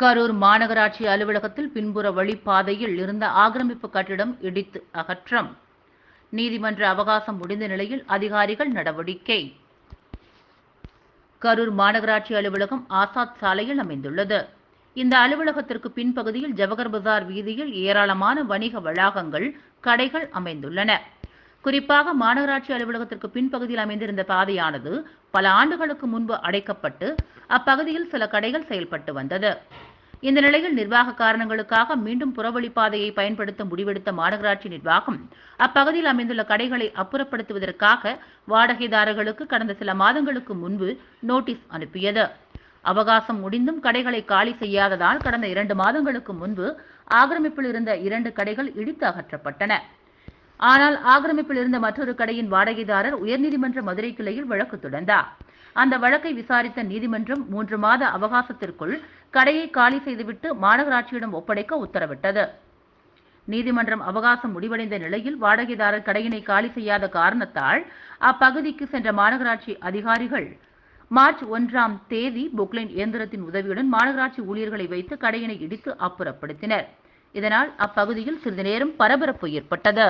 கரூர் மாநகராட்சி அலுவலகத்தில் பின்புற வழிப்பாதையில் இருந்த ஆக்கிரமிப்பு கட்டிடம் இடித்து அகற்றம். நீதிமன்ற அவகாசம் முடிந்த நிலையில் அதிகாரிகள் நடவடிக்கை. கரூர் மாநகராட்சி அலுவலகம் ஆசாத் சாலையில் அமைந்துள்ளது. இந்த அலுவலகத்திற்கு பின்பகுதியில் ஜவஹர் பஜார் வீதியில் ஏராளமான வணிக வளாகங்கள், கடைகள் அமைந்துள்ளன. குறிப்பாக மாநகராட்சி அலுவலகத்திற்கு பின்பகுதியில் அமைந்திருந்த பாதையானது பல ஆண்டுகளுக்கு முன்பு அடைக்கப்பட்டு அப்பகுதியில் சில கடைகள் செயல்பட்டு வந்தது. இந்த நிலையில் நிர்வாக காரணங்களுக்காக மீண்டும் புறவழிப்பாதையை பயன்படுத்த முடிவெடுத்த மாநகராட்சி நிர்வாகம் அப்பகுதியில் அமைந்துள்ள கடைகளை அப்புறப்படுத்துவதற்காக வாடகைதாரர்களுக்கு கடந்த சில மாதங்களுக்கு முன்பு நோட்டீஸ் அனுப்பியது. அவகாசம் முடிந்தும் கடைகளை காலி செய்யாததால் கடந்த 2 மாதங்களுக்கு முன்பு ஆக்கிரமிப்பில் இருந்த 2 கடைகள் இடித்து அகற்றப்பட்டன. ஆனால் ஆக்கிரமிப்பில் இருந்த மற்றொரு கடையின் வாடகைதாரர் உயர்நீதிமன்ற மதுரை கிளையில் வழக்கு தொடர்ந்தார். அந்த வழக்கை விசாரித்த நீதிமன்றம் 3 மாத அவகாசத்திற்குள் கடையை காலி செய்துவிட்டு மாநகராட்சியிடம் ஒப்படைக்க உத்தரவிட்டது. நீதிமன்றம் அவகாசம் முடிவடைந்த நிலையில் வாடகைதாரர் கடையினை காலி செய்யாத காரணத்தால் அப்பகுதிக்கு சென்ற மாநகராட்சி அதிகாரிகள் மார்ச் 1ஆம் தேதி பொக்லைன் இயந்திரத்தின் உதவியுடன் மாநகராட்சி ஊழியர்களை வைத்து கடையினை இடித்து அப்புறப்படுத்தினர். இதனால் அப்பகுதியில் சிறிது நேரம் பரபரப்பு ஏற்பட்டது.